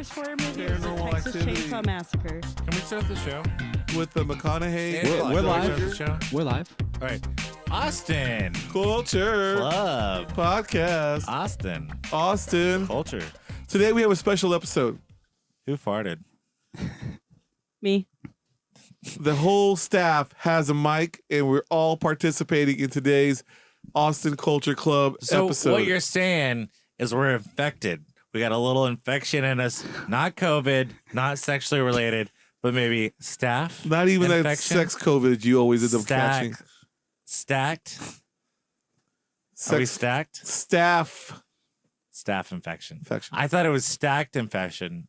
first horror movie was the Paranormal Texas Activity. Chainsaw Massacre. Can we start the show? With the McConaughey. We're live. The show? We're live. All right. Austin. Culture Club. Podcast. Austin. Culture. Today we have a special episode. Who farted? Me. The whole staff has a mic, and we're all participating in today's Austin Culture Club episode. So what you're saying is we're infected. We got a little infection in us. Not COVID, not sexually related, but maybe staph. Not even infection. that sex COVID you always end up catching. Stacked. Are we stacked? Staff Staph infection. infection. I thought it was stacked infection.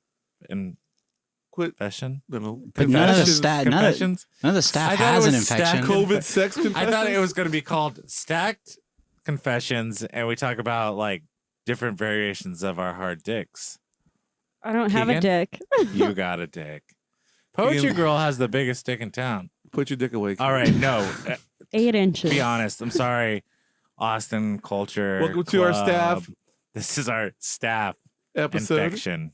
Quit. Infection? No. But none of the Confessions? none of the staff I thought has it an was stacked infection. COVID sex confessions. I thought it was going to be called stacked confessions, and we talk about like different variations of our hard dicks. I don't have a Keegan? dick. You got a dick. Poetry Keegan. Girl has the biggest dick in town. Put your dick away. All right, no. 8 inches. Be honest. I'm sorry. Austin Culture. Welcome to our Club. staff This is our staff episode. infection.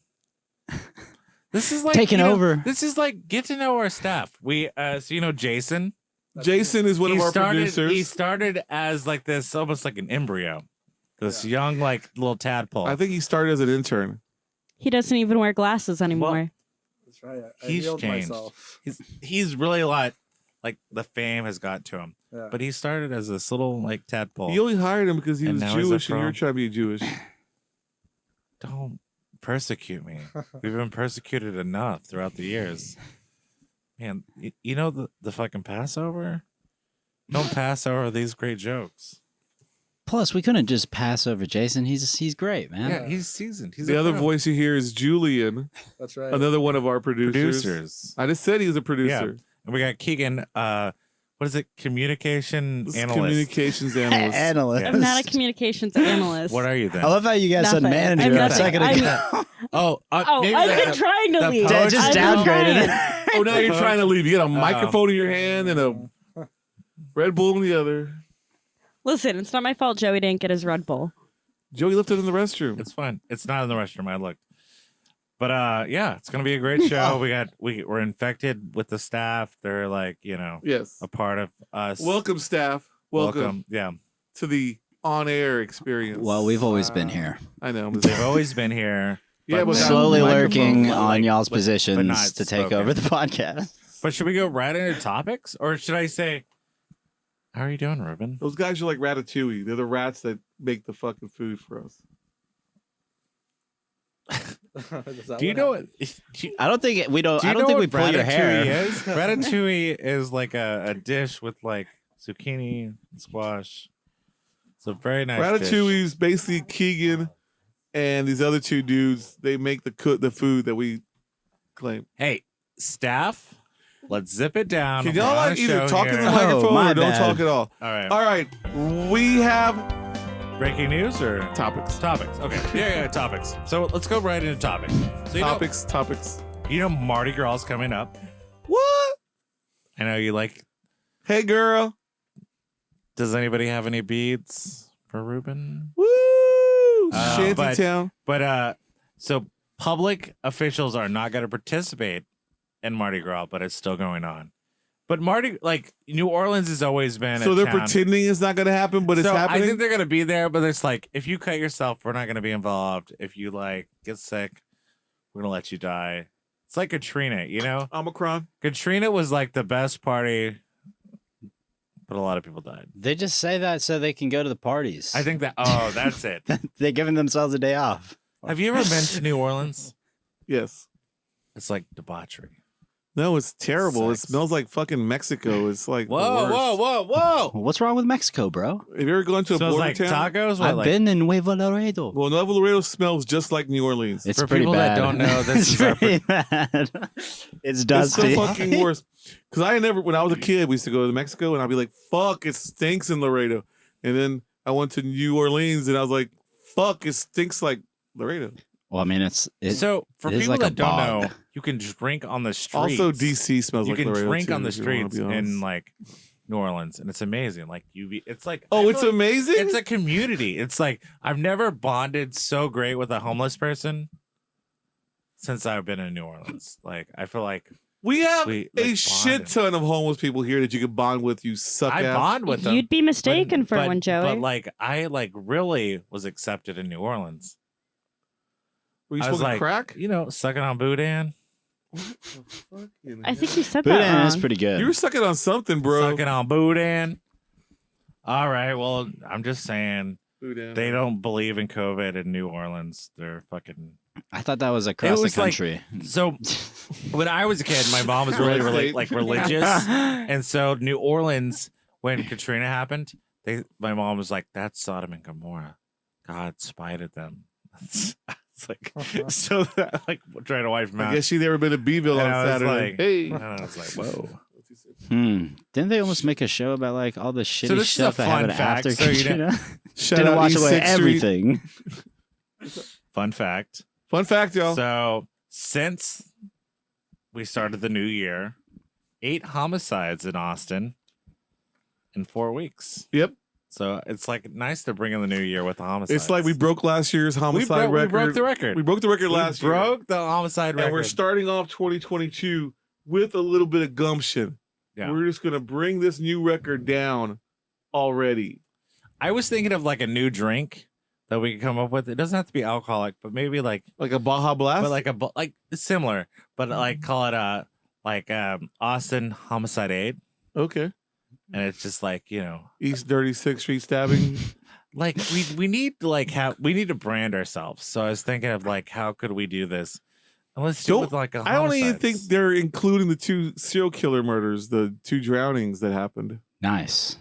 This is like Taking over. This is like get to know our staff. We so you know Jason. Jason is one of our producers. He started as like this, almost like an embryo. This young, like little tadpole. I think he started as an intern. He doesn't even wear glasses anymore. That's right. I He's healed changed. myself. He's really a lot. Like the fame has got to him. Yeah. But he started as this little like tadpole. You only hired him because he And was now he's a Jewish and pro. you're trying to be Jewish. Don't persecute me. We've been persecuted enough throughout the years. Man, you know the fucking Passover? Don't pass over these great jokes. Plus, we couldn't just pass over Jason. He's great, man. Yeah, he's seasoned. He's The a other pro. voice you hear is Julian, That's right. another one of our producers. Producers. I just said he was a producer. And we got Keegan, what is it? Communication This is analyst. Communications analyst. Analyst. Yeah. I'm not a communications analyst. What are you then? I love how you guys said Nothing. manager I'm a nothing. second I'm- ago. Oh, Oh, maybe I've been trying to the leave. poetry- Just I've been downgraded trying. it. Oh, now you're trying to leave. You got a microphone in your hand and a Red Bull in the other. Listen, it's not my fault Joey didn't get his Red Bull. Joey left it in the restroom. It's fine. It's not in the restroom. I looked. But yeah, it's gonna be a great show. We're infected with the staff. They're like, Yes. a part of us. Welcome, staff. Welcome Yeah. to the on-air experience. Well, we've always been here. I know. They've always been here. Yeah, but without Slowly microphones. lurking But, on like, y'all's but positions not to take spoken. over the podcast. But should we go right into topics, or should I say, "How are you doing, Rubin?" Those guys are like Ratatouille. They're the rats that make the fucking food for us. Do you know what? I don't think we don't. Do you I don't know think we what pull your hair. ratatouille is? Ratatouille is like a dish with like zucchini, and squash. It's a very nice Ratatouille dish. is basically Keegan and these other two dudes. They make the food that we claim. Hey, staff, let's zip it down. Can We're y'all on like a either show talk in here. the microphone my or don't bad. talk at all? All right. All right. We have Breaking news or topics. topics? Okay. Yeah, topics. So let's go right into topics. So Topics. You know Mardi Gras is coming up. What? I know you like. Hey, girl. Does anybody have any beads for Rubin? Woo! but- Shantytown. But so public officials are not going to participate in Mardi Gras, but it's still going on. But New Orleans has always been. So a they're town. pretending it's not going to happen, but it's So happening. I think they're going to be there, but it's like if you cut yourself, we're not going to be involved. If you get sick, we're going to let you die. It's like Katrina, Omicron. Katrina was like the best party, but a lot of people died. They just say that so they can go to the parties. I think that. Oh, that's it. They're giving themselves a day off. Have you ever been to New Orleans? Yes. It's like debauchery. No, it's terrible. Sex. It smells like fucking Mexico. It's like the worst. whoa! What's wrong with Mexico, bro? Have you ever gone to a Smells border like town? tacos. I've What, been in Nuevo Laredo. Well, Nuevo Laredo smells just like New Orleans. It's For pretty people that bad. don't know, this it's is our- pretty bad. It's It's dusty. the fucking worst. Because when I was a kid, we used to go to Mexico, and I'd be like, "Fuck, it stinks in Laredo." And then I went to New Orleans, and I was like, "Fuck, it stinks like Laredo." Well, I mean, So for it is people like a that don't bog. know, you can drink on the streets. Also, DC smells you like can Laredo drink too, on the if you wanna streets be honest. in like New Orleans, and it's amazing. Like it's like Oh, it's amazing. It's a community. It's like I've never bonded so great with a homeless person. since I've been in New Orleans. Like, I feel like We have we, a like, shit bonded. ton of homeless people here that you can bond with. You suck I ass. bond with them. You'd be mistaken for one, Joey. But like, I like really was accepted in New Orleans. Were you I was smoking like, crack? you know, sucking on Boudin. I think you said that Boudin wrong. is pretty good. You were sucking on something, bro. Sucking on Boudin. All right, well, I'm just saying Boudin. they don't believe in COVID in New Orleans. They're fucking. I thought that was across the was like- country. So when I was a kid, my mom was really, really like religious, and so New Orleans, when Katrina happened, my mom was like, "That's Sodom and Gomorrah. God spited them." It's like so that, like trying to wipe them out. I guess she'd never been to Beeville And on I was Saturday. like- Hey. And I was like, "Whoa." Didn't they almost make a show about like all the shitty this is stuff a that fun happened fact. after So you Katrina? Shout Didn't out watch East away 6th Street. everything. Fun fact. Fun fact, y'all. So since we started the new year, 8 homicides in Austin in 4 weeks. Yep. So it's like nice to bring in the new year with the homicides. It's like we broke last year's homicide we record. broke the record. We broke the record We last year. broke the homicide record. And we're starting off 2022 with a little bit of gumption. Yeah. We're just going to bring this new record down already. I was thinking of like a new drink that we could come up with. It doesn't have to be alcoholic, but maybe like a Baja Blast? but like similar, but like call it Austin Homicide Aid. Okay. And it's just like, you know, East Dirty 6th Street stabbing. like we need to like we need to brand ourselves. So I was thinking of like how could we do this? And let's do it with like a I don't even homicides. think they're including the 2 serial killer murders, the 2 drownings that happened. Nice.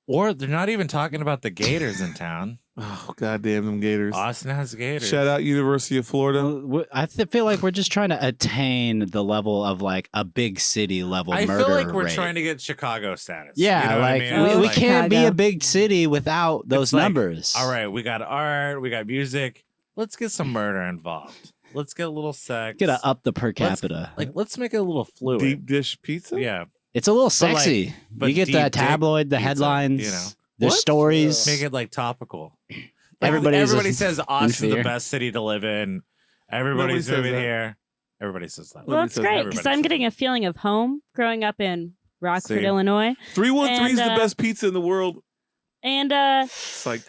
Or they're not even talking about the gators in town. Oh, goddamn them Gators. Austin has gators. Shout out University of Florida. I feel like we're just trying to attain the level of like a big city level I murder feel like we're rate. trying to get Chicago status. Yeah, You know what I like mean? we It's like, can't be a Chicago. big city without those It's like, numbers. all right, we got art, we got music. Let's get some murder involved. Let's get a little sex. Get to up the per capita. Let's make it a little fluid. Deep dish pizza? Yeah. It's a little But, like, sexy. but You get deep the dick tabloid, the pizza, headlines, you know. there's What? stories. Make it like topical. Like, Everybody's everybody says Austin's the fear. best city to live in. Everybody's says moving that. here. Everybody says that. Well, it's says great because everybody I'm says getting a feeling of home growing up in Rockford, See? Illinois. 313 is the And, best pizza in the world. And It's like,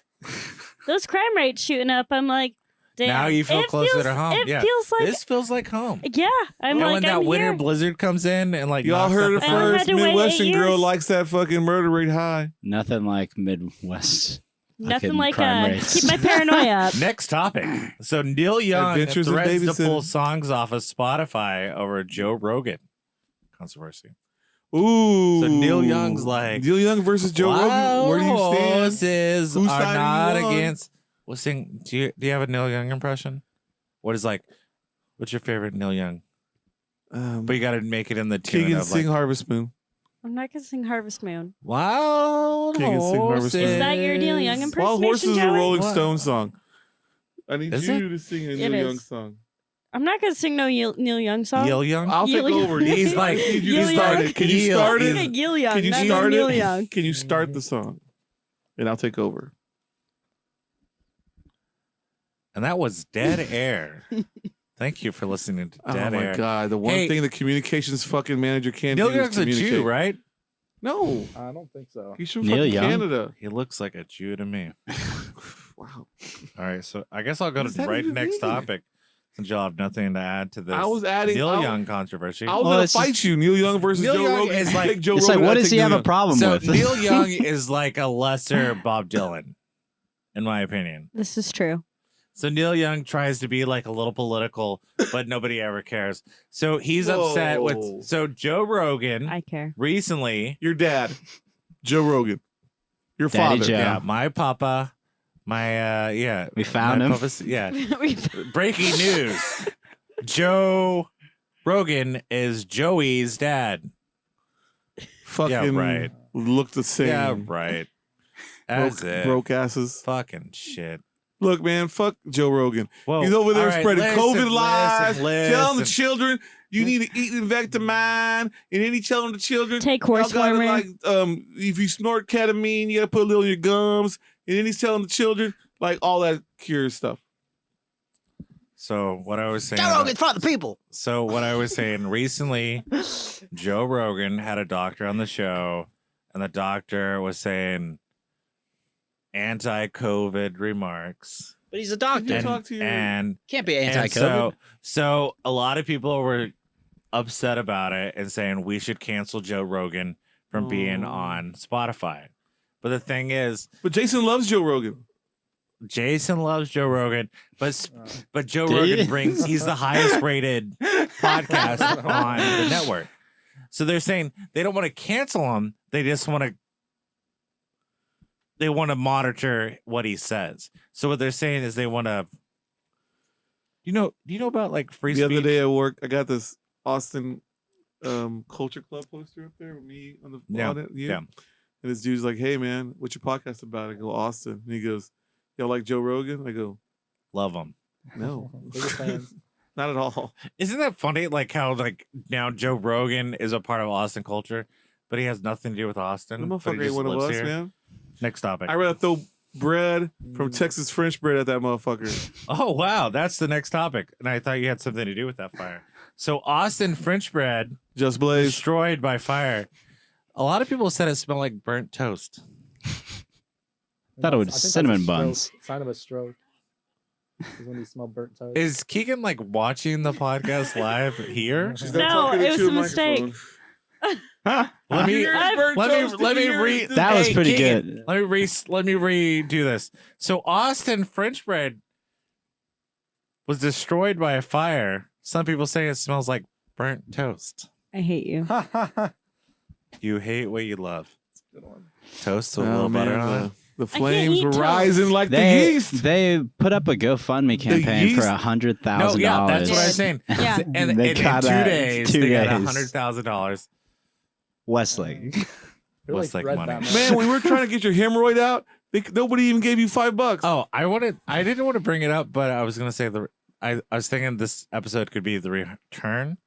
those crime rates shooting up, I'm like, damn. Now you feel it closer feels, to home. It Yeah. feels like, This feels like home. yeah. I'm And like, when that I'm winter here. blizzard comes in and like y'all knocks heard out it the I fire- had first. to wait 8 Midwestern girl years. likes that fucking murder rate high. Nothing like Midwest. Nothing fucking like crime rates. keep my paranoia up. Next topic. So Neil Young Adventures in threatens to Babysitting. pull songs off of Spotify over Joe Rogan controversy. Ooh. So Neil Young's like, Neil Young versus Joe Rogan. Where do you stand? Horses Whose are side are not you on? against. Well, sing. Do you have a Neil Young impression? What is like? What's your favorite Neil Young? But you got to make it in the tune King and of Sing like, Harvest Moon. I'm not gonna sing Harvest Moon. Wild King and Sing Harvest Horses. Moon. Is that your Neil Young impression? Wild Horses is a Joey? Rolling What? Stone song. I need Is you to sing a It Neil is. Young song. I'm not gonna sing no Neil Young song. Neil Young. I'll take Neil over. Young. He's like- I need you to Neil start Young. it. Can you Neil. start Neil it? Young. Can you not start Neil it? Young. Can you start the song? And I'll take over. And that was Dead Air. Thank you for listening to Oh Dead my Air. god! The one Hey. thing the communications fucking manager can't Neil do is Young's a communicate. Jew, right? No, I don't think so. he's from Neil fucking Young? Canada. He looks like a Jew to me. Wow. All right, so I guess I'll go What does to that right even next mean? topic since y'all have nothing to add to this. I was adding Neil I was- Young controversy. I was Well, gonna it's fight just- you, Neil Young versus Neil Joe Young Rogan. is You like- take Joe It's Rogan, like, what I does take he Neil have a Young. problem So with? Neil Young is like a lesser Bob Dylan, in my opinion. This is true. So Neil Young tries to be like a little political, but nobody ever cares. So he's upset Whoa. with. So Joe Rogan I care. recently, Your dad, Joe Rogan. Your Daddy father. Joe. yeah, my papa, yeah, We found my him. papa's- yeah. Breaking news: Joe Rogan is Joey's dad. Fucking Yeah, right. look the same. Yeah, right. That's it. Broke asses. Fucking shit. Look, man, fuck Joe Rogan. Whoa. He's over there All right, spreading listen, COVID lies, listen. telling the children you need to eat Invectamine, and then he's telling the children Take y'all horse gotta, warmer. like, if you snort ketamine, you gotta put a little in your gums, and then he's telling the children like all that cure stuff. So what I was saying. Joe Rogan's for the people. So what I was saying recently, Joe Rogan had a doctor on the show, and the doctor was saying anti-COVID remarks. But he's a doctor. And Can't be and anti-COVID. so a lot of people were upset about it and saying we should cancel Joe Rogan from being on Spotify. But the thing is, But Jason loves Joe Rogan. Jason loves Joe Rogan, but Joe Rogan he's the highest rated podcast on the network. So they're saying they don't want to cancel him. They just want to monitor what he says. So what they're saying is they want to, do you know about like free speech? The other day at work, I got this Austin Culture Club poster up there with me on it. Yeah. And this dude's like, "Hey man, what's your podcast about?" I go, "Austin." And he goes, "Y'all like Joe Rogan?" I go, Love him. "No, Biggest fans. not at all." Isn't that funny? Like how like now Joe Rogan is a part of Austin culture, but he has nothing to do with Austin. That but he motherfucker ain't just one of lives us, here. man. Next topic. I'd rather throw bread from Texas French bread at that motherfucker. Oh wow, that's the next topic. And I thought you had something to do with that fire. So Austin French bread Just Blaze. destroyed by fire. A lot of people said it smelled like burnt toast. Thought it was I think that's cinnamon a stroke. buns. Sign of a stroke. Is when you smell burnt toast. Is Keegan like watching the podcast live here? She's not No, talking it into was a microphone. mistake. Let me Burnt toast let me in read. here. That was pretty Keegan, good. Let me redo this. So Austin French bread was destroyed by a fire. Some people say it smells like burnt toast. I hate you. You hate what you love. Good one. Toast with a Oh, little butter man, on it. the can't flames eat were toast. rising like the They yeast. they put up a GoFundMe campaign for yeast? $100,000. No, yeah, that's what I was saying. Yeah. And They in got 2 that days, 2 they got days. $100,000. Westlake. You're What's like Red money? Batman. Man, when we were trying to get your hemorrhoid out, nobody even gave you $5. Oh, I didn't want to bring it up, but I was gonna say I was thinking this episode could be the return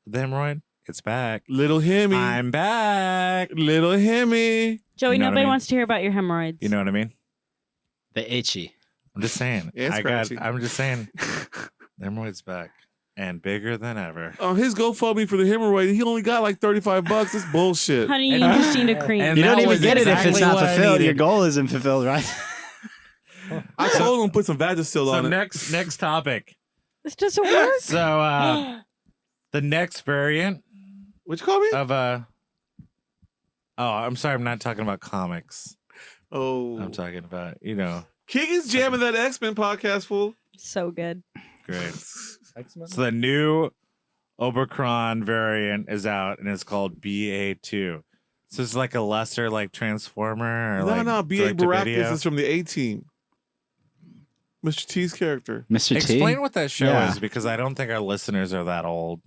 of the hemorrhoid. It's back. Little Hemi. I'm back. Little Hemi. Joey, You know what I nobody mean? wants to hear about your hemorrhoids. You know what I mean? The itchy. I'm just saying. Yeah, it's scratchy. I'm just saying. The hemorrhoid's back and bigger than ever. On his GoFundMe for the hemorrhoid, he only got like $35. That's bullshit. Honey, you just need a cream. And You don't that even was get it if it's exactly not what I fulfilled. needed. Your goal isn't fulfilled, right? I told him to put some Vagisil So on it. next topic. This doesn't work. So the next variant What you call me? of oh, I'm sorry, I'm not talking about comics. Oh. I'm talking about, Keegan's jamming that X-Men podcast, fool. So good. great. X-Men? So the new Omicron variant is out and it's called BA2. So it's like a lesser like Transformer or No, B.A. direct-to-video. Baracus is from the A-Team. Mr. T's character. Mr. T. Explain what that show Yeah. is because I don't think our listeners are that old.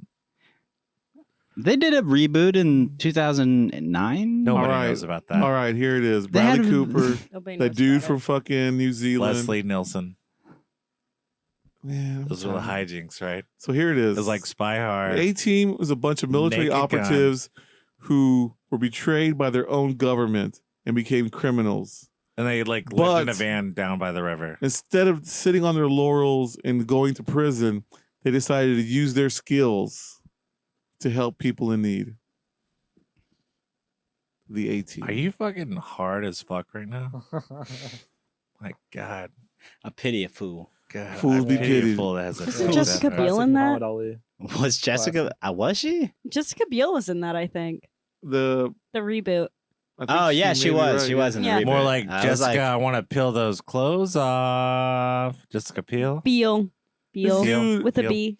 They did a reboot in 2009. Nobody All right. knows about that. All right, here it is. They had Bradley a- Cooper, Nobody that knows dude about from fucking New Zealand. Leslie Nielsen. Man, I'm Those were the tired. hijinks, right? So here it It is. was like Spy Hard. The A-Team was a bunch of military Naked operatives who were betrayed by their own government and became criminals. And they like lived in a But- van down by the river. Instead of sitting on their laurels and going to prison, they decided to use their skills to help people in need. The A-Team. Are you fucking hard as fuck right now? My God. A pity a fool. God. Fools I be pity a pitied. fool that has a Isn't fool Jessica that- Biel Classic in that? Muhammad Ali. Was Jessica? Was she? Jessica Biel was in that, I think. The The reboot. I think Oh yeah, she may be was. right, She yeah. was in the Yeah. reboot. More like I was Jessica, I want to peel those clothes off. Jessica Peel. Biel. Biel. Dude, With a Biel. B.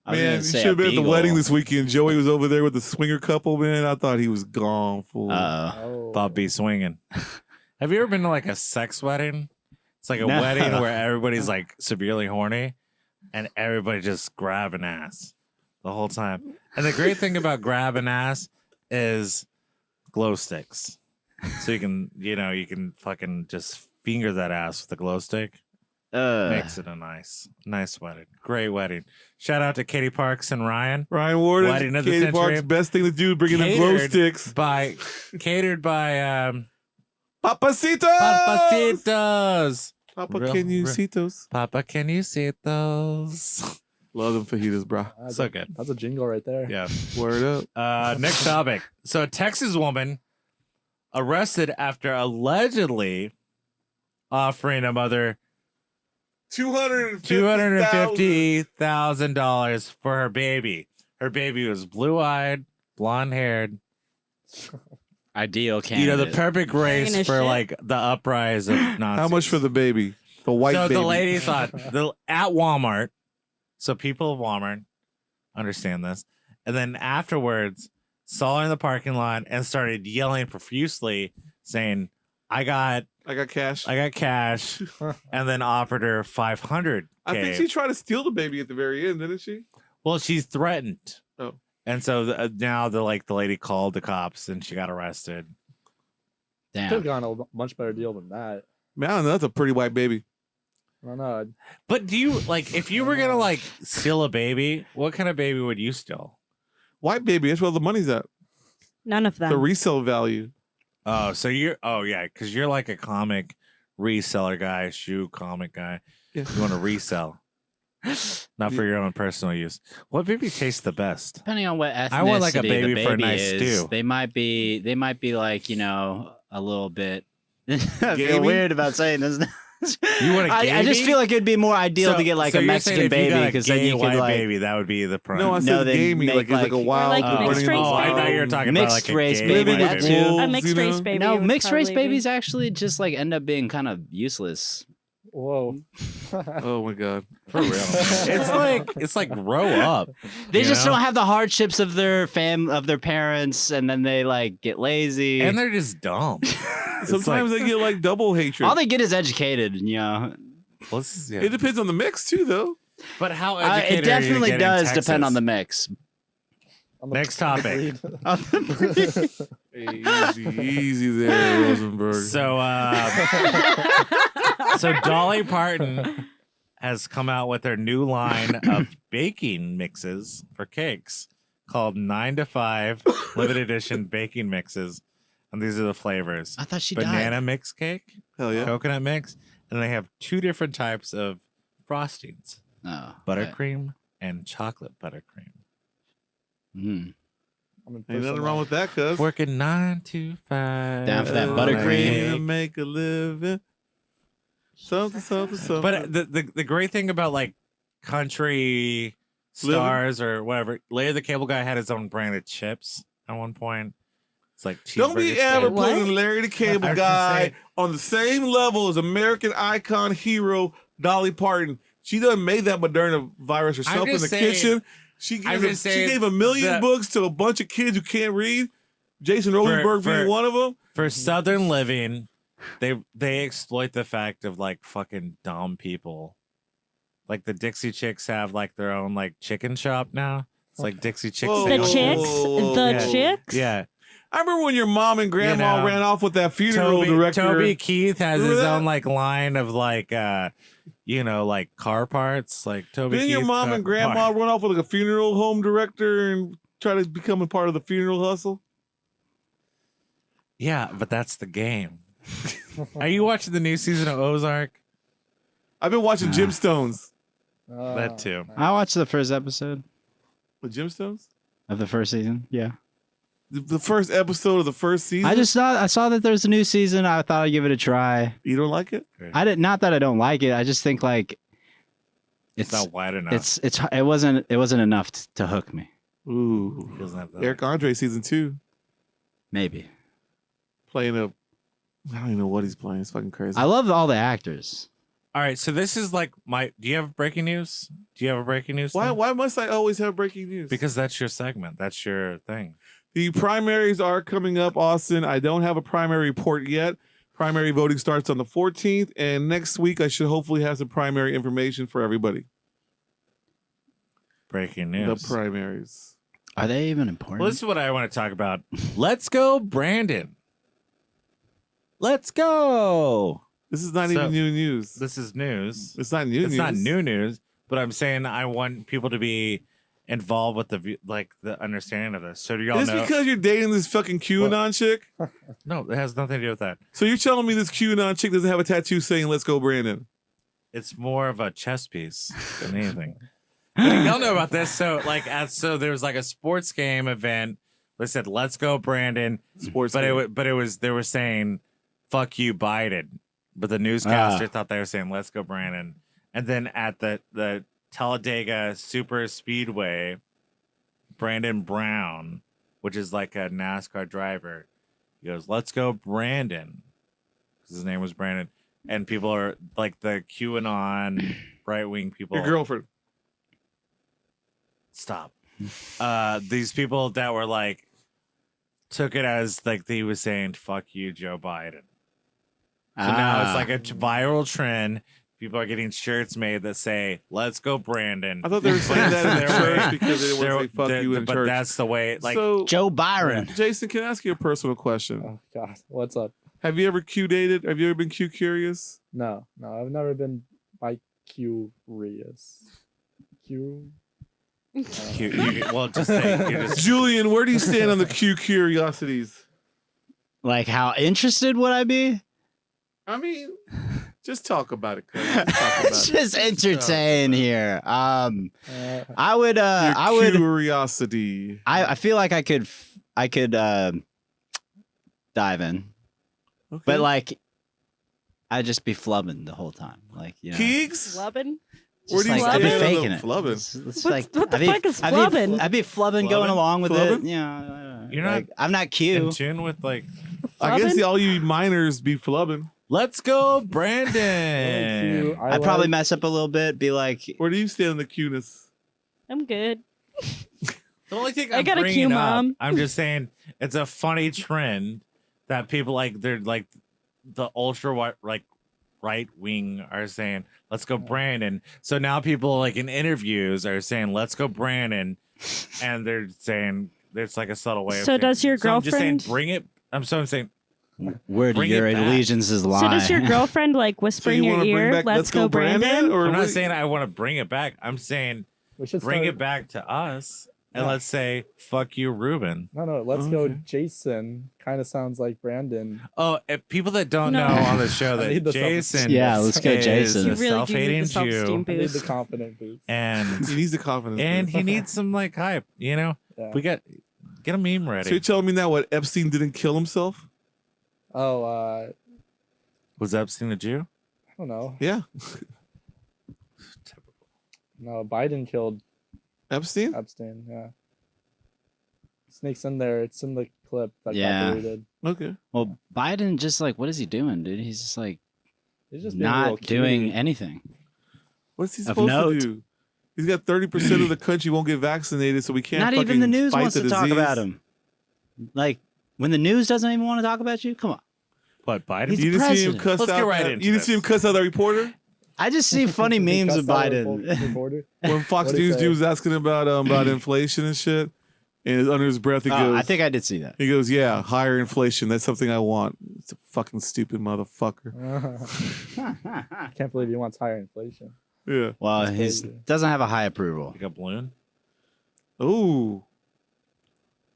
I was Man, gonna you say should have been at the beagle. wedding this weekend. Joey was over there with the swinger couple, man. I thought he was gone, fool. Uh-oh. Oh. Bob B swinging. Have you ever been to like a sex wedding? It's like a No. wedding where everybody's like severely horny and everybody just grabbing ass the whole time. And the great thing about grabbing ass is glow sticks. So you can fucking just finger that ass with a glow stick. Makes it a nice wedding. Great wedding. Shout out to Katie Parks and Ryan. Ryan Warden, Wedding of the Katie century. Parks, best thing to do, bringing them glow sticks. Catered by Papacito! Papacitos. Papa, Real- can you real- see those? Papa, can you see those? Love them fajitas, bro. So good. That's a jingle right there. Yeah. Word up. Next topic. So a Texas woman arrested after allegedly offering a mother $250,000 for her baby. Her baby was blue-eyed, blonde-haired. Ideal You candidate. know, the perfect race Taking a for shit? like the uprise of Nazis. How much for the baby? The white so baby. the lady thought at Walmart. So people of Walmart understand this, and then afterwards saw her in the parking lot and started yelling profusely, saying, "I got cash. cash," and then offered her 500. I think she tried to steal the baby at the very end, didn't she? Well, she's threatened. Oh. And so now the lady called the cops and she got arrested. Could have Damn. gone a much better deal than that. Man, I don't know. That's a pretty white baby. I don't know. But do you like if you were gonna like steal a baby, what kind of baby would you steal? White baby. That's where the money's at. None of them. The resale value. Oh, so because you're like a comic reseller guy, shoe comic guy. Yeah. You want to resell. Not for your own personal use. What baby tastes the best? Depending on what ethnicity I want, like, a baby the for a baby nice is, stew. they might be like, you know, a little bit. I feel Gamey? weird about saying this. You want a I just gamey? feel like it'd be more ideal to get like so a you're saying Mexican if you got baby a because then gay you could white like baby, that would be the prime. No, I said No, they gamey. make Like it's like a like- wild. Or like running mixed in race the I thought wild. you were talking about Mixed like a race gay baby, white that baby. too. a Wolves, mixed you race know? baby. no would mixed race probably be- babies actually just like end up being kind of useless. Whoa. Oh my god. For real. it's like grow up. They You just know? don't have the hardships of their parents, and then they like get lazy. And they're just dumb. It's Sometimes like, they get like double hatred. all they get is educated, you know. yeah. It depends on the mix too, though. But how educated It are you definitely to get in does Texas? depend on the mix. On the- Next on the topic. breed. Easy there, Rosenberg. So Dolly Parton has come out with her new line of baking mixes for cakes called 9 to 5 limited edition baking mixes. And these are the flavors. I thought she Banana died. mix cake, Hell yeah. coconut mix, and they have 2 different types of frostings, Oh, buttercream and chocolate buttercream. Mm. I'm in Ain't person nothing now. wrong with that, cuz. Working 9 to 5. Down for that Money buttercream. to make a living. Something. But the great thing about like country stars or whatever, Larry the Cable Guy had his own brand of chips at one point. It's like Don't be cheeseburger ever chips. What? putting Larry the I Cable was Guy saying- on the same level as American icon hero Dolly Parton. She done made that Moderna virus herself in just the saying- kitchen. She I'm gave, just she saying gave 1 million that- books to a bunch of kids who can't read. Jason Rosenberg being one of them. For Southern living, they exploit the fact of like fucking dumb people. Like the Dixie Chicks have like their own like chicken shop now. It's like Dixie Chicks. Whoa. The Sandwich. chicks? The Yeah. chicks? Yeah. I remember when your mom and grandma You know, ran off with that funeral director. Toby Keith has Remember his that? own like line of like like car parts. Like Toby Didn't Keith your mom car- and grandma car- run off with like a funeral home director and try to become a part of the funeral hustle? Yeah, but that's the game. Are you watching the new season of Ozark? I've been watching Gemstones. That too. I watched the first episode With Gemstones? of the first season. Yeah, The first episode of the first season? I saw that there's a new season. I thought I'd give it a try. You don't like it? Not that I don't like it. I just think like It's not wide enough. it wasn't enough to hook me. Ooh. It doesn't have that. Eric Andre season 2. Maybe. Playing a... I don't even know what he's playing. It's fucking crazy. I love all the actors. All right, so this is like my. Do you have breaking news? Do you have a breaking news? Why thing? Why must I always have breaking news? Because that's your segment. That's your thing. the primaries are coming up, Austin. I don't have a primary report yet. Primary voting starts on the 14th, and next week I should hopefully have some primary information for everybody. Breaking news. The primaries. Are they even important? Well, this is what I want to talk about. Let's go, Brandon. Let's go. This is not So, even new news. This is news. It's not new news. It's not new news, but I'm saying I want people to be involved with the understanding of this. So do y'all Is this know? because you're dating this fucking QAnon chick? No, it has nothing to do with that. So you're telling me this QAnon chick doesn't have a tattoo saying "Let's go, Brandon"? It's more of a chess piece than anything. Y'all know about this. So so there was like a sports game event. They said, "Let's go, Brandon." Sports, But it was they were saying, "Fuck you, Biden." But the newscaster thought they were saying, "Let's go, Brandon." And then at the Talladega Super Speedway, Brandon Brown, which is like a NASCAR driver, he goes, "Let's go, Brandon," because his name was Brandon. And people are like the QAnon right wing people. your girlfriend. Stop. These people that were like took it as like he was saying "fuck you, Joe Biden." So now it's like a viral trend. People are getting shirts made that say "Let's go, Brandon." I thought they were saying that in church because they didn't want to say "fuck you" in but church. that's the way. Like, so, Joe Byron. Jason, can I ask you a personal question? Oh God, what's up? Have you ever Q dated? Have you ever been Q curious? No, I've never been curious. well, just say you just Julian, where do you stand on the Q curiosities? Like, how interested would I be? I mean, just talk about it, cuz. Just talk about Let's it. just entertain here. I would. Your I would. curiosity. I feel like I could dive in, Okay. but like, I'd just be flubbing the whole time. Like, you know, Keegs? Flubbing? Where do you like, I'd be stand on faking the it. flubbing? It's What the fuck is flubbing? I'd be flubbing going Flubbing? along with Flubbing? it. Yeah, You're not like, I'm not in cute. tune with like. I guess Flubbing? all you minors be flubbing. Let's go, Brandon. I'd probably mess up a little bit. Be like, Where do you stand on the cuteness? I'm good. The only thing I I'm got a bringing cue, up, Mom. I'm just saying it's a funny trend that people like. They're like the ultra right wing are saying, "Let's go, Brandon." So now people like in interviews are saying, "Let's go, Brandon," and they're saying it's like a subtle way. So of saying, does your I'm just saying, girlfriend- bring it. I'm saying, where do Bring your it back. allegiances lie? So does your girlfriend like whisper in your wanna bring ear, back "Let's go, Brandon"? Or I'm not what- saying I want to bring it back. I'm saying We should bring start- it back to us, and Yeah. let's say, "Fuck you, Rubin." No, let's go. Okay. Jason kind of sounds like Brandon. Oh, if people that don't No. know on the show I need that the Jason, Yeah, let's go, is Jason. You a really do need self-hating the self-esteem Jew, I need the boost. confident boost. and He needs the confidence. and boost. he needs some like hype. You know, Yeah. we get a meme So you're ready. telling me now what Epstein didn't kill himself? Oh, I Was Epstein a Jew? don't know. Yeah. No, Biden killed Epstein? Epstein. Yeah. Sneaks in there. It's in the clip that Yeah. got deleted. Okay. Well, Biden just like, what is he doing, dude? He's just like He's just being a little not doing cutie. anything. What's he Of supposed note. to do? He's got 30% of the country won't get vaccinated, so we can't Not fucking even the news fight wants the to talk disease. about him. Like when the news doesn't even want to talk about you, come on. What Biden? He's You the didn't see him president. cuss Let's out get right that, into You didn't see him this. cuss out that reporter? I just see funny He memes of cussed out Biden. reporter. When Fox What'd he News say? dude was asking about inflation and shit, and under his breath he Oh, goes, I think I did see that. he goes, "Yeah, higher inflation. That's something I want." It's a fucking stupid motherfucker. I can't believe he wants higher inflation. Yeah. Well, That's he crazy. doesn't have a high approval. Like a balloon? Ooh.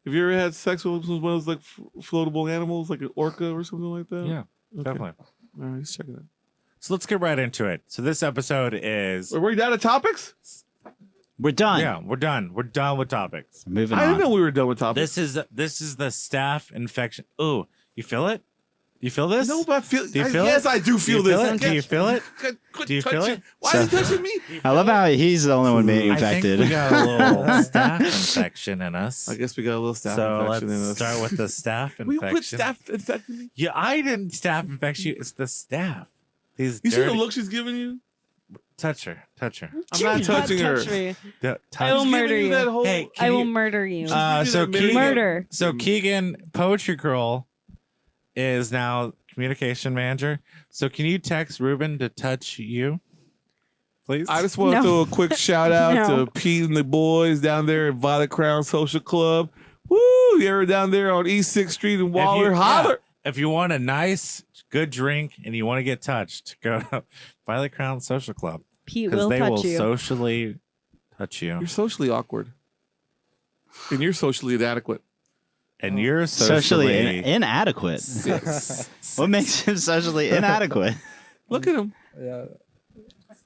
Have you ever had sex with one of those like floatable animals, like an orca or something like that? Yeah, Okay. definitely. All right, just checking it. So let's get right into it. So this episode is Are we down to topics? We're done. yeah, we're done. We're done with topics. Moving I on. didn't know we were done with topics. This is the staph infection. Ooh, you feel it? You feel this? No, but I feel. Do you feel yes, it? I do feel Do you this. feel it? Do you feel it? Quit Do you feel touching- it? Why are you So- touching me? I love how he's the only one being I think infected. we got a little staph infection in us. I guess we got a little staph So infection in let's us. start with the staph Will you infection. quit staph infecting me? Yeah, I didn't staph infect you. It's the staph. These You see the dirty- look she's giving you? Touch her. Touch her. I'm not touching her. Touch me. Touch I will She's giving murder you. that whole- Hey, I will murder you. So that Mary- Murder. So Keegan, Poetry Girl, is now communication manager. So can you text Rubin to touch you, please? I just want to No. throw a quick shout out No. to Pete and the boys down there at Violet Crown Social Club. Woo! You ever down there on East 6th Street in Waller? Holler! If you want a nice, good drink and you want to get touched, go to Violet Crown Social Club Pete because will they touch will you. socially touch you. You're socially awkward. And you're socially inadequate. And you're Socially inadequate. Yes. What makes him socially inadequate? Look at him. Yeah.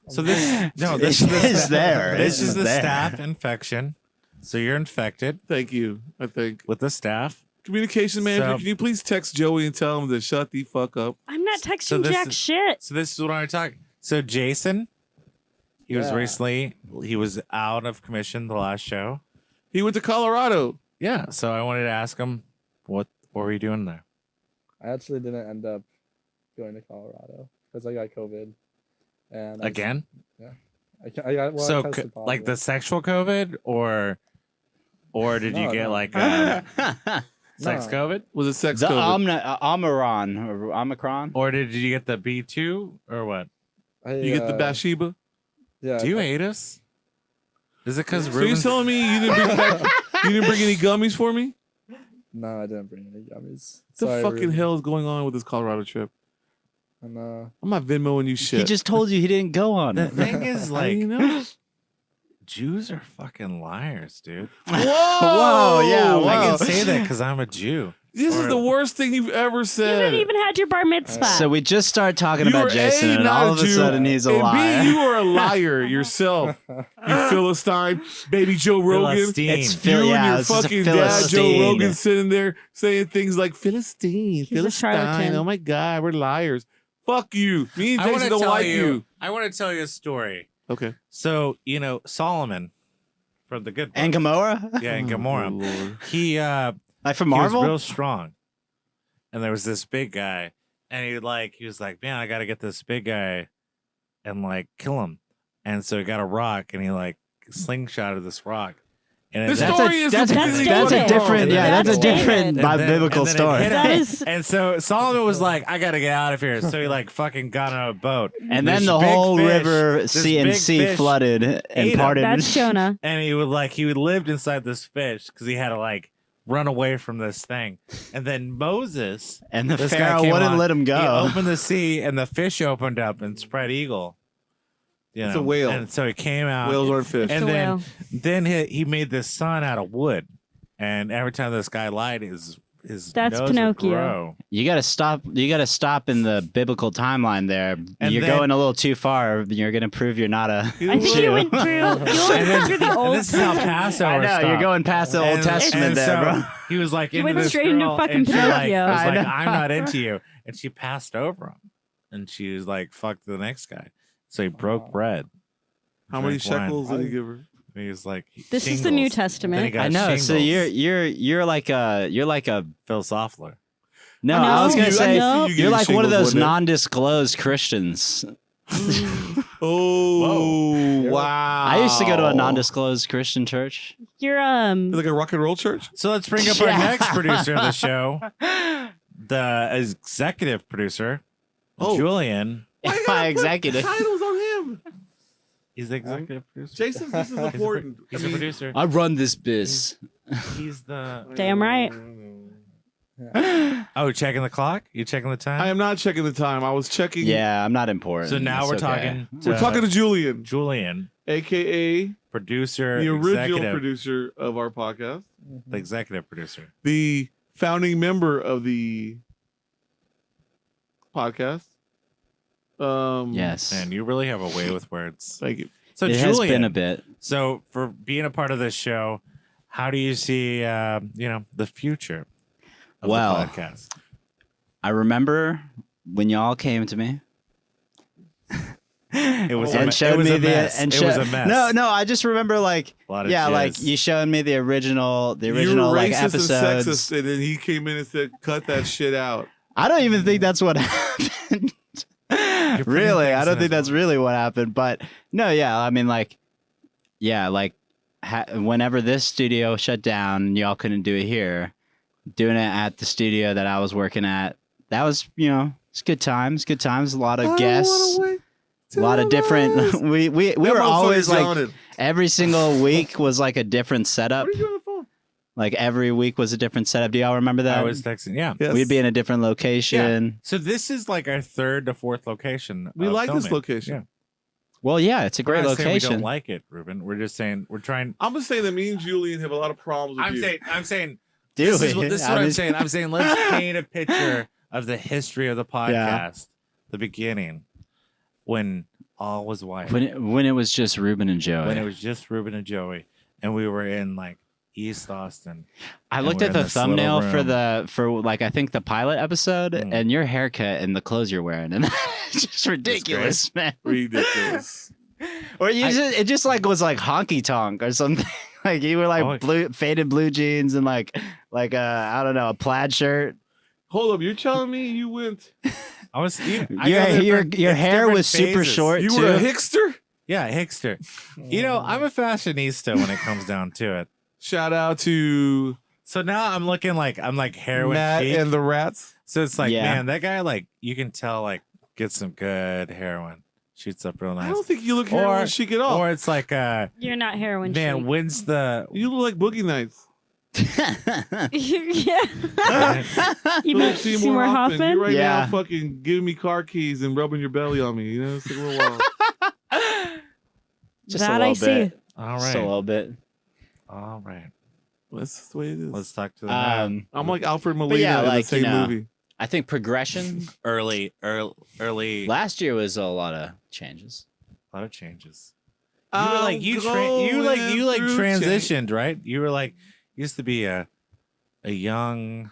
So this It's there. This is the there. staph infection. So you're infected Thank you. I think with the staph. communication manager. So- Can you please text Joey and tell him to shut the fuck up? I'm not texting So this jack is- shit. So this is what I'm talking. So Jason, he was Yeah. recently he was out of commission the last show. He went to Colorado. Yeah. So I wanted to ask him what were you doing there? I actually didn't end up going to Colorado because I got COVID. And Again? I got well, I So tested like the positive. sexual COVID or did you No, get no. like sex No. COVID? Was it sex The COVID? Omicron. Or did you get the B2 or what? You get the Bathsheba? Yeah. Do you hate us? Is it because So you're telling me you didn't bring back, you didn't bring any gummies for me? No, I didn't bring any gummies. What the Sorry, fucking Ruben. hell is going on with this Colorado trip? And, I'm not Venmoing you shit. He just told you he didn't go on The it. thing is, How do like, you know? Jews are fucking liars, dude. Whoa, yeah, I whoa. can say that because I'm a Jew. This is Or- the worst thing you've ever You said. haven't even had your bar mitzvah. So we just started talking You are about Jason, A, and not all a of a Jew, sudden he's a and liar. B, you are a liar yourself. You Philistine, baby Joe Rogan. Philistine. It's You Phil- yeah, and your this is a fucking dad, Joe Philistine. Rogan, sitting there saying things like Philistine, He's a Philistine. charlatan. Oh my God, we're liars. Fuck you. Me and I want Jason to don't tell like you, you. I want to tell you a story. Okay. So Solomon from the Good Book. And Gamora? Yeah, and Oh, Gamora. Lord. He Like from he was Marvel? real strong, and there was this big guy, and he was like, man, I got to get this big guy, and like kill him, and so he got a rock, and he like slingshotted this rock, and This it- That's story a, is that's, completely that's a David. different, yeah, that's a That's different David. biblical and then it story. hit That him. is- And so Solomon was like, I got to get out of here. So he like fucking got on a boat. And then This the big whole fish- river this sea big fish flooded ate and him. parted. That's Jonah. And he lived inside this fish because he had to like run away from this thing. And then Moses, And the this guy Pharaoh came wouldn't on, let him he go. opened the sea and the fish opened up and spread eagle. You It's know? a whale. And so he came out. Whales aren't fish. And It's a then, whale. then he made this sun out of wood. And every time this guy lied, his That's nose Pinocchio. would grow. You gotta stop. You gotta stop in the biblical timeline. There, And you're then- going a little too far. You're gonna prove you're not a. You know I think what? you went through. You went through the And Old this is how Testament. Passover I know you're stopped. going past the Old And- Testament and there, so bro. He was like You into went this straight into girl, fucking and she like, Pinocchio. was I like, know. I'm not into you, and she passed over him, and she was like, "Fuck the next guy." So he broke bread. How many Drank wine. shekels did he give her? And he was like, This is the New "Shingles." Then he Testament. got I know. So shingles. you're like a. Phil Softler. No, No, I was gonna You- say no. you you're get like one of shingles those one day. non-disclosed Christians. Oh, Whoa. wow. I used to go to a non-disclosed Christian church. You're Like a rock and roll church? So let's bring up our Yeah. next producer of the show, the executive producer, Oh. Julian. My executive. Titles on him. He's the executive producer. Jason, this is important. He's a producer. I run this biz. He's the. damn right. Oh, checking the clock? You checking the time? I am not checking the time. I was checking. Yeah, I'm not important. So now It's we're okay. talking. We're talking to Julian, Julian, a.k.a. producer, the original executive, producer of our podcast, the executive producer. the founding member of the podcast. Yes. Man, you really have a way with words. Thank you. So it Julian, has been a bit. so for being a part of this show, how do you see, the future of Well, the podcast? I remember when y'all came to me It was and showed me the mess. and It was show- a mess. No, I just remember like A lot of yeah, like jizz. you showed me the original You were like racist episodes. and sexist, and then he came in and said, "Cut that shit out." I don't even think that's what happened. putting Really, I things don't in think his that's really what happened. But no, yeah, I mean, like, yeah, like whenever this studio shut down, and y'all couldn't do it here. Doing it at the studio that I was working at, that was it's good times. Good times. A lot of guests. A lot of different. We were always like every single week was like a different setup. What are you doing on the phone? Like every week was a different setup. Do y'all remember that? I was texting. Yeah. Yes. We'd be in a different location. So this is like our third to fourth location. We of like this filming. location. Yeah. Well, yeah, it's a We're great not saying we location. don't like it, Ruben. We're just saying we're trying. I'm just saying that me and Julian have a lot of problems with you. I'm saying. Do This is it. what, this is what I'm saying. I'm saying let's paint a picture of the history of the podcast, the beginning, when all was white, When it was just Rubin and Joey. when it was just Ruben and Joey, and we were in like East Austin. I and looked we're at in the this little thumbnail room. for like I think the pilot episode and your haircut and the clothes you're wearing, and it's just ridiculous, man. Ridiculous. Or it just like was like honky tonk or something. Like you were like faded blue jeans and like I don't know, a plaid shirt. Hold up, you're telling me you went? I was. Your hair was super short You too. were a hickster? Yeah, Hickster. You know, I'm a fashionista when it comes down to it. Shout out to So now I'm looking like I'm like heroin Matt chic. and the Rats. So it's like, Yeah. man, that guy like you can tell like gets some good heroin. Shoots up real nice. I don't think you look heroin chic at all. Or it's like You're not heroin man, chic. when's the You look like Boogie Nights. Yeah. You Little mean Seymour Hoffman? You're right Yeah. now fucking giving me car keys and rubbing your belly on me. You know, it's like a little while. Just That a I little see. bit. all Just a right. little bit. All right. That's the way it is. Let's talk to the man. I'm like Alfred Molina yeah, in like, the same you know, movie. I think progression. early Last year was a lot of changes. a lot of changes. You were like you transitioned, right? You were like used to be a young.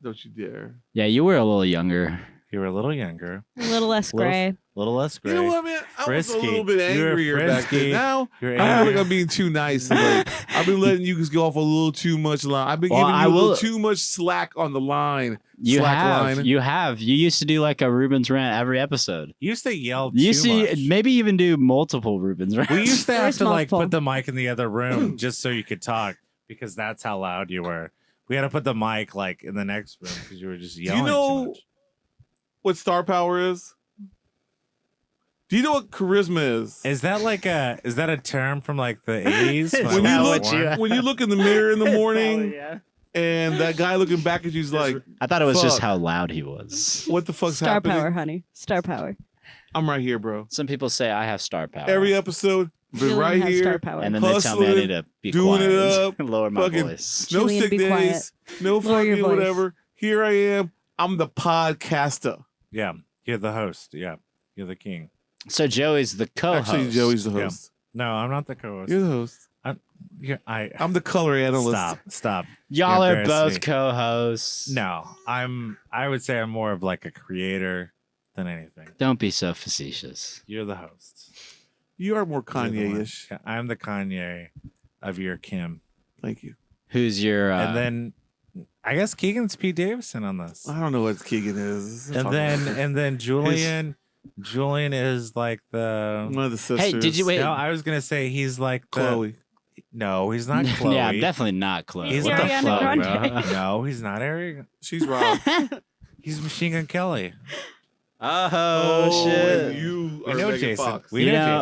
Don't you dare. Yeah, you were a little younger. You were a little younger, A little less gray. a little less gray. You know what, man? I Frisky. was a little bit You were angrier back frisky. then. Now, You're I feel angry. like I'm being too nice. Like, I've been letting you go off a little too much line. I've been Well, giving I you a little will- too much slack on the line. You Slack have. line. You have. You used to do like a Rubens rant every episode. You used to yell You used too to much. maybe even do multiple Rubens rants. We used to have There's to like multiple. put the mic in the other room just so you could talk because that's how loud you were. We had to put the mic like in the next room because you were just yelling know- too much. What star power is? Do you know what charisma is? Is that a term from like the 80s? Is When that you what look, you- when you look in the mirror in the morning Yeah. and that guy looking back at you is like, I thought it was just Fuck. how loud he was. what the fuck's Star happening? power, honey. Star power. I'm right here, bro. Some people say I have star power. Every episode, been Julian right has star here. power. and then they tell me I hustling, need to be doing quiet. it up, Lower my fucking- voice. No Julian, sick be days, quiet. no Lower your fucking voice. whatever. Here I am. I'm the podcaster. Yeah, you're the host. Yeah, you're the king. So Joey's the co-host. Actually, Joey's the Yeah. host. No, I'm not the co-host. You're the host. I'm the color analyst. Stop. Y'all You are embarrass both me. co-hosts. No, I would say I'm more of like a creator than anything. Don't be so facetious. You're the host. You are more You're the one. Kanye-ish. Yeah, I'm the Kanye of your Kim. Thank you. Who's your And then I guess Keegan's Pete Davidson on this. I don't know what Keegan is. And then Julian is like the one of the sisters. Hey, did you wait? No, I was gonna say he's like the Chloe. No, he's not Chloe. Yeah, definitely not Chloe. He's He's what the Ariana fuck, Grande. bro? No, he's not Ariana. She's Rob. He's Machine Gun Kelly. Oh, shit! and you We are know Megan Jason. Fox. We You know know,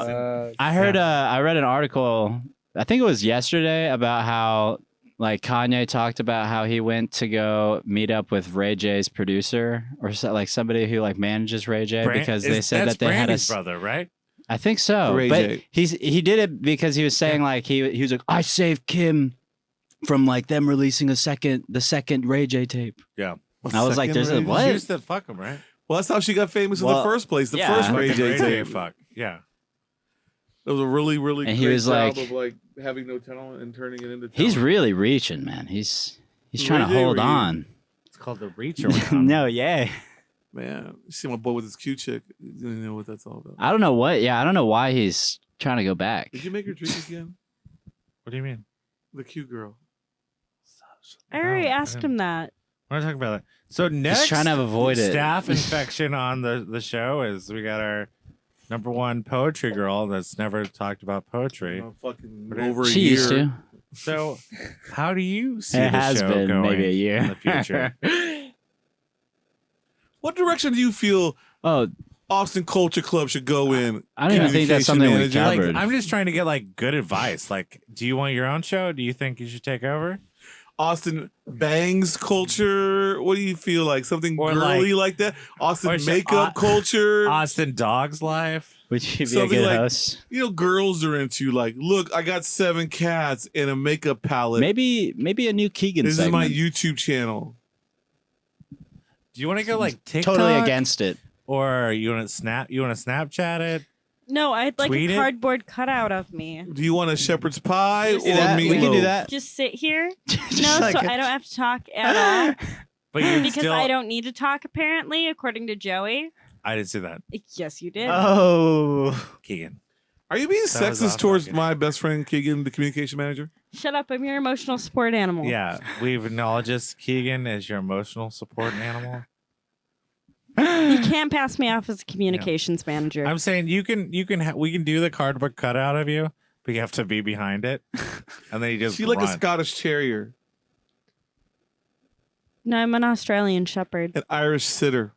Jason. I heard. I read an article. I think it was yesterday about how like Kanye talked about how he went to go meet up with Ray J's producer or like somebody who like manages Ray J because they said that's that they had a. Brandy's brother, right? I think so. Ray but J. he did it because he was saying like he was like I saved Kim from like them releasing the second Ray J tape. Yeah. I was like, Second there's a Ray J? what? She used to fuck him, right? Well, that's how she got famous in the Well, first place. The yeah. first Ray Fucking J tape. fuck. Yeah. It was a really, really And great he was job like- of like having no talent and turning it into talent. He's really reaching, man. He's trying to Ray J hold read. on. It's called the reach around. No, yeah. Man, you see my boy with his cute chick. You didn't know what that's all about. I don't know what. Yeah, I don't know why he's trying to go back. Did you make her drink again? What do you mean? The cute girl. I already No, asked him that. We're not talking about that. So next, He's trying to avoid it. Staff infection on the show is we got our number one poetry girl that's never talked about poetry. Fucking But over a She year. used to. So how do you see It the has show been going maybe a year in the future? What direction do you feel Oh, Austin Culture Club should go in? I don't even think that's Communication something we manager. Like, covered. I'm just trying to get like good advice. Like, do you want your own show? Do you think you should take over? Austin Bangs culture. What do you feel like? Something Or girly like that? Austin or should makeup culture. Austin Dog's Life. Would you be a Something good like- host? girls are into like, look, I got 7 cats and a makeup palette. Maybe a new Keegan This segment. is my YouTube channel. Do you want to go like TikTok? Totally against it. Or you want to Snapchat it? No, I'd like Tweet a it? cardboard cutout of me. Do you want a shepherd's pie or We a can we can do meatloaf? that. Just sit here. Just No, like so a- I don't have to talk at all But you because still. I don't need to talk. Apparently, according to Joey. I didn't see that, Yes, you did. Oh. Keegan. Are you being That was sexist off towards target. my best friend Keegan, the communication manager? Shut up! I'm your emotional support animal. Yeah, we've acknowledged this, Keegan, as your emotional support animal. You can't pass me off as a communications manager. I'm saying we can do the cardboard cutout of you, but you have to be behind it, and then you just She's like a grunt. Scottish Terrier, No, I'm an Australian Shepherd. an Irish Sitter.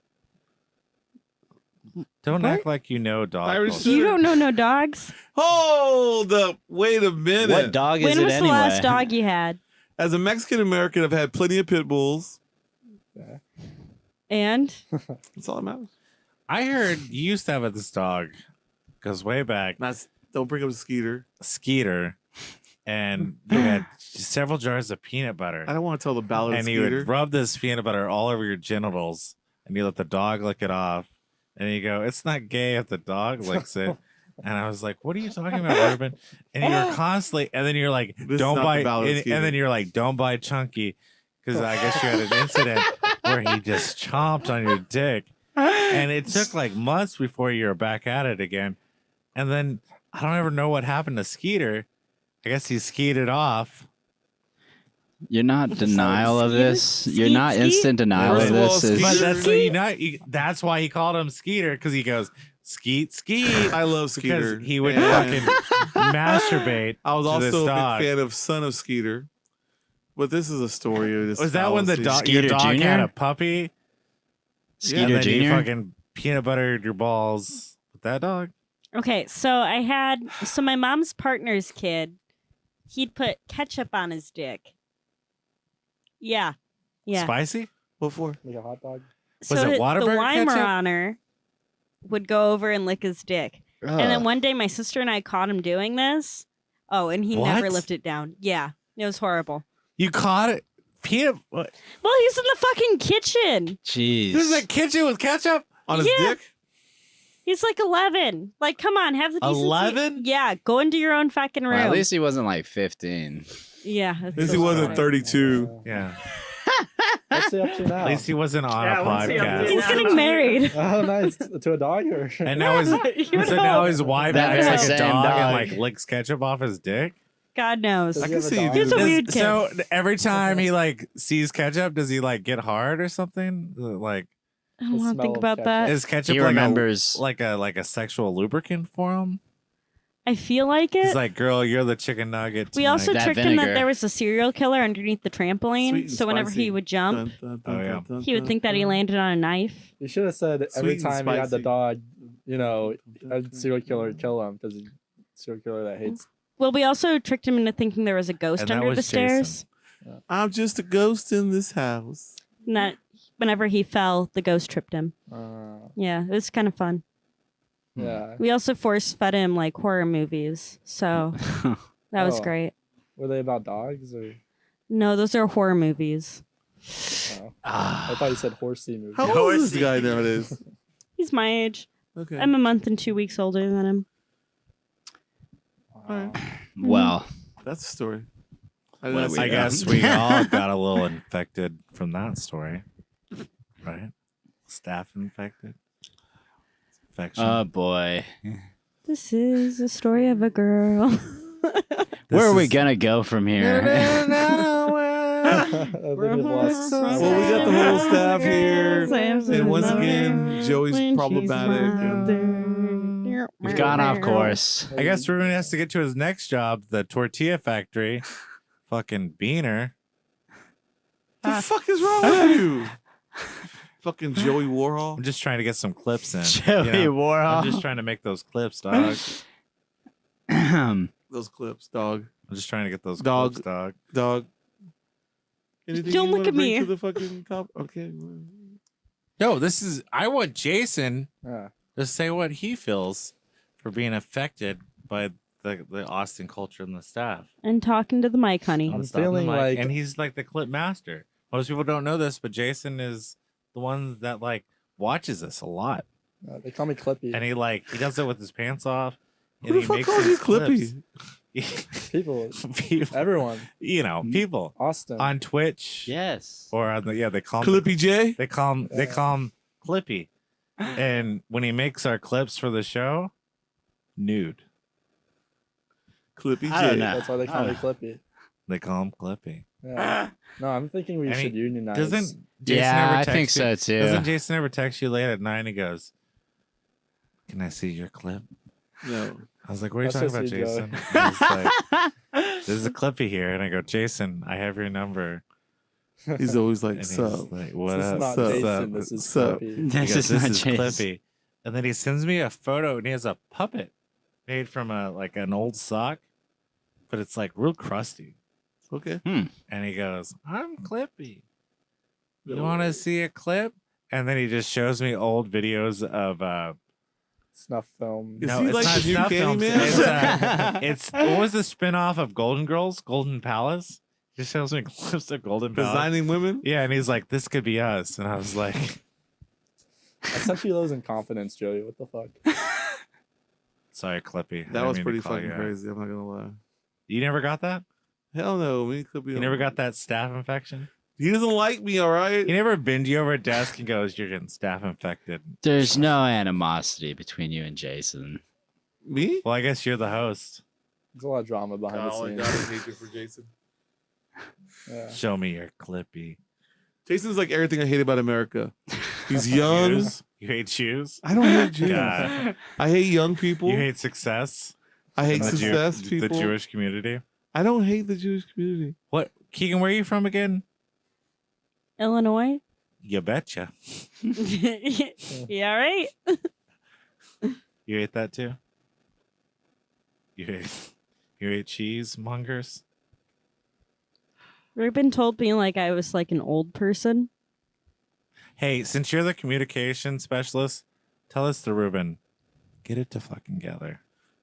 Don't What? act like you know dog. Irish culture. You don't know no dogs. Hold up. Wait a minute. What dog is When it was anyway? the last dog you had? As a Mexican American, I've had plenty of pit bulls. And That's all that matters. I heard you used to have this dog, goes way back, Don't bring up Skeeter. Skeeter, and you had several jars of peanut butter, I don't want to tell the ballad of and you Skeeter. would rub this peanut butter all over your genitals, and you let the dog lick it off, and you go, "It's not gay if the dog licks it." And I was like, "What are you talking about, Rubin?" And you're constantly, and then you're like, This is "Don't not the buy," ballad of and Skeeter. then you're like, "Don't buy Chunky," because I guess you had an incident where he just chomped on your dick, and it took like months before you were back at it again. And then I don't ever know what happened to Skeeter. I guess he skeeted off. You're not denial of this. You're Skeet, not skeet? instant denial First of of all, this. Is, But Skeeter- that's why he called him Skeeter, because he goes Skeet Skeet. I love Skeeter. Because he would And fucking masturbate. I was to this also a dog. big fan of Son of Skeeter. But this is a story of this. Was that when the fallacy. dog, your Skeeter dog had Jr.? a puppy? And Skeeter then you Jr. fucking peanut buttered your balls with that dog? okay, so my mom's partner's kid, he'd put ketchup on his dick. Yeah. Yeah. Spicy? What for? Like a hot dog. So Was it the Whataburger Weimaraner would go over and lick his dick. And then Ugh. one day my sister and I caught him doing this. Oh, and he never What? lived it down. Yeah. It was horrible. You caught it? Peanut? What? Well, he's in the fucking kitchen. Jeez. This is a kitchen with ketchup? On his Yeah. dick? He's like 11. Like, come on, have the decency. 11? Yeah, go into your own fucking room. Well, at least he wasn't like 15. Yeah. At least he wasn't 32. Yeah. What's he up to now? At least he wasn't on a what's he up to podcast. He's getting married. Oh, nice. To a dog or? And now his, You so know. now his wife That acts like very a same dog and dog. like licks ketchup off his dick. God knows. Does I he can have a see you dog? do He's a this. weird kid. So every time he like sees ketchup, does he like get hard or something? Like, I don't The want to smell think of about ketchup. that. is ketchup He like remembers. like a sexual lubricant for him? I feel like it. It's like, girl, you're the chicken nugget. We tonight. also That tricked him that vinegar. there was a serial killer underneath the trampoline. Sweet and So whenever he spicy. would jump, Dun, dun, dun, Oh, yeah. dun, dun, he would dun, think that he dun. landed on a knife. You should have said every Sweet and time you had the spicy. dog, a serial killer kill him because he's a serial killer that hates. Well, we also tricked him into thinking there was a ghost And that under was the stairs. I'm just a ghost in this house. And that whenever he fell, the ghost tripped him. Uh, Yeah, it was kind of fun. yeah. We also force fed him like horror movies. So that was Oh. great. Were they about dogs or? No, those are horror movies. Oh. Ah. I thought you said horsey movie. How old is this guy nowadays? He's my age. Okay. I'm a month and 2 weeks older than him. Wow. Well, That's a story. What do we I know? guess we all got a little infected from that story, right? Staph infected. Infection. oh boy. This is the story of a girl. Where are we is- gonna go from here? I think we've lost- Well, we got the whole staff here. And once again, Joey's When problematic. she's And there. We've gone off course. I guess Ruben has to get to his next job, the tortilla factory. Fucking beaner. the fuck is wrong with you? Fucking Joey Warhol. I'm just trying to get some clips in. Joey you know? Warhol. I'm just trying to make those clips, dog. Those clips, dog. I'm just trying to get those Dog. clips, dog. Dog. Anything Don't you look wanna at bring me. To the fucking top? Okay. No, I want Jason Yeah. to say what he feels. for being affected by the Austin culture and the staff. And talking to the mic, honey. I'm And stuff in the feeling mic. like- and he's like the clip master. Most people don't know this, but Jason is the one that like watches us a lot. They call me Clippy. And he does it with his pants off. Who the fuck calls you Clippy? People, People, everyone, people Austin. on Twitch Yes. or on they call him Clippy J? they call him Clippy. And when he makes our clips for the show, nude. Clippy I don't J. know. That's why they call me Clippy. They call him Clippy. Yeah. No, I'm thinking we And he should unionize. Doesn't Jason Yeah, ever I text think you? so too. Doesn't Jason ever text you late at night? He goes, "Can I see your clip?" No. I was like, "What are you That's talking about, just you, Joey. Jason?" And he's like, "This is a Clippy here," and I go, "Jason, I have your number." He's always like, And he's sup. like, "What This is up? not Sup? Jason. This is Sup? Clippy. He This goes, is not this is Jason. Clippy. And then he sends me a photo, and he has a puppet made from an old sock, but it's like real crusty. Okay. And he goes, "I'm Clippy. You want to see a clip?" And then he just shows me old videos of Snuff film. Is no, he it's like not the new snuff films. Candyman? It's what was the spinoff of Golden Girls? Golden Palace. He just shows me clips of Golden Palace. Designing women? Yeah, and he's like, "This could be us," and I was like, I sent you those in confidence, Joey. What the fuck? "Sorry, Clippy. I That didn't was mean to pretty call fucking you out." crazy. I'm not gonna lie. You never got that? Hell no. Me and Clippy. You never got that staph infection? He doesn't like me, all right? He never bend you over a desk and goes, "You're getting staph infected." There's no animosity between you and Jason. Me? Well, I guess you're the host. There's a lot of drama behind the Oh, I scenes. got a hatred for Jason. Yeah. Show me your Clippy. Jason's like everything I hate about America. He's young. Shoes? You hate shoes? I don't hate Jews. God. I hate young people. You hate success? I hate And the success people. The Jewish community? I don't hate the Jewish community. What? Keegan, where are you from again? Illinois? You betcha. Yeah, right? You ate that too? You ate cheese mongers? Rubin told me like I was like an old person. Hey, since you're the communication specialist, tell us to Rubin, get it to fucking together.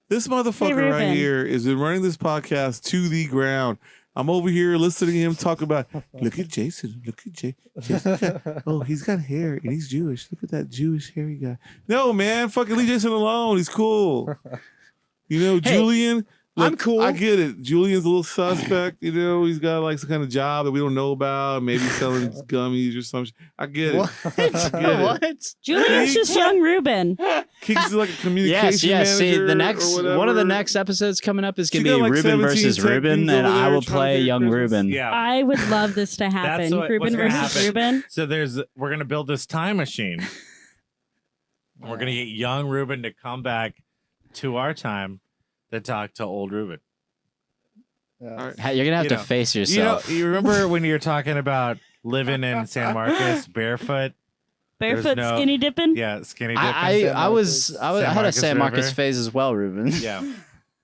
This motherfucker right Reuben. here has been running this podcast to the ground. I'm over here listening to him talk about, look at Jason. Look at Jason. Oh, he's got hair and he's Jewish. Look at that Jewish hairy guy. No, man. Fucking leave Jason alone. He's cool. You know, Hey, Julian. I'm cool. I get it. Julian's a little suspect. You know, he's got like some kind of job that we don't know about. Maybe selling gummies or something. I get it. I get it. What? Julian's just young Reuben. Kicks like a communication Yes, yes. See, manager the or next one of the whatever. next episodes coming up is She gonna got be like Reuben 17 versus tech Reuben, dudes and over I there will trying to play get young Christmas. Reuben. Yeah. I would love this to happen. That's what's Reuben gonna versus happen. Reuben. So we're gonna build this time machine. And we're gonna get young Reuben to come back to our time to talk to old Reuben. Yeah. All right. You're gonna have You to know, face You know, yourself. you remember when you were talking about living in San Marcos barefoot? Barefoot no- skinny dipping. Yeah, skinny dipping. I had a San Marcos River. phase as well, Reuben. Yeah.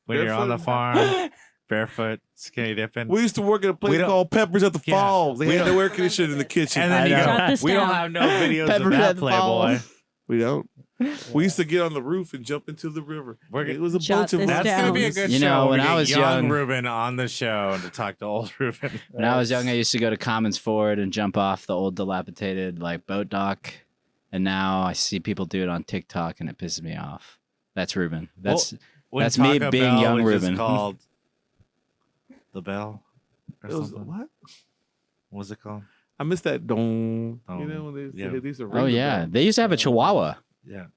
When you're on the farm, barefoot, skinny dipping. We used to work at a We place don't- called Peppers at the Yeah. Falls. They We had don't- no air conditioning in the kitchen. And then I you know. go, Shut this we don't down. have no videos Pepper of at that the Playboy. Falls. We don't. We used to get on the roof and jump into the river. We're It was a Jot bunch of this That's down. gonna be a good You show. know, when We I get was young young- Reuben on the show and to talk to old Reuben. When I was young, I used to go to Commons Ford and jump off the old dilapidated like boat dock, and now I see people do it on TikTok and it pisses me off. That's Reuben. That's When That's me Taco being Bell young was just Reuben. called the Bell or It was, something. what? What was it called? I missed that dong. Dong. You know, when they, Yeah. they used to oh ring the yeah, bell. they used to have a Chihuahua. Yeah.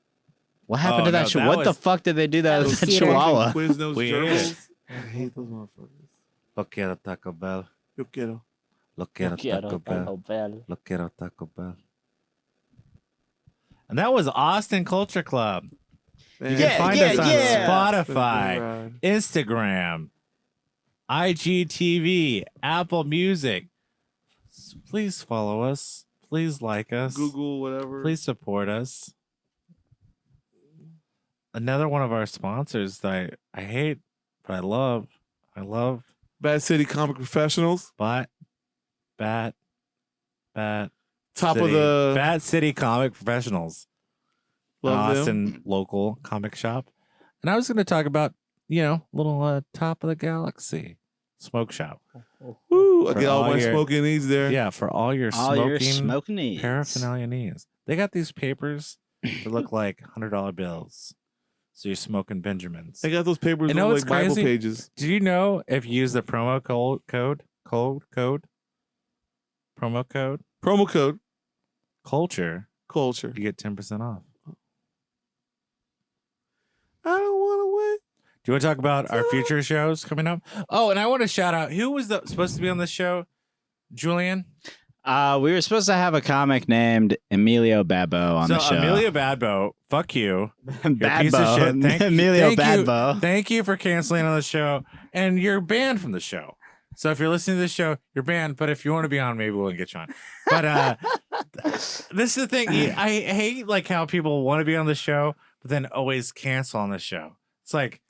What happened Oh, to that? no, that What the was- fuck did they do that That with was the theater. Chihuahua? Quiznos Weird. gerbils. I hate those motherfuckers. Lo quiero Taco Bell. Yo quiero. Lo quiero Taco Bell. Lo quiero Taco Bell. And that was Austin Culture Club. Man, You can find us on It's been a Spotify, good ride. Instagram, IGTV, Apple Music. Please follow us. Please like us. Google, whatever. Please support us. Another one of our sponsors that I hate, but I love. I love Bad City Comic Professionals. Bat Top City. of the Bat City Comic Professionals. love them. Austin local comic shop. And I was going to talk about, little top of the galaxy smoke shop. Woo! I For get all all my your- smoking needs there. Yeah, for all your All smoking your smoking needs. paraphernalia needs. They got these papers that look like $100 bills. So you're smoking Benjamins. I got those papers You know with what's like Bible crazy? pages. Do you know if you use the promo code Promo code culture, culture. you get 10% off. I don't want to wait. Do you want to talk about our future shows coming up? Oh, and I want to shout out who was supposed to be on this show? Julian? We were supposed to have a comic named Emilio Babbo on the show. Amelia Badbo, fuck you. You're a Badbo. piece of shit. Emilio thank you- Badbo. Thank you for canceling on the show. And you're banned from the show. So if you're listening to this show, you're banned. But if you want to be on, maybe we'll get you on. But this is the thing. I hate like how people want to be on the show, but then always cancel on the show. It's like,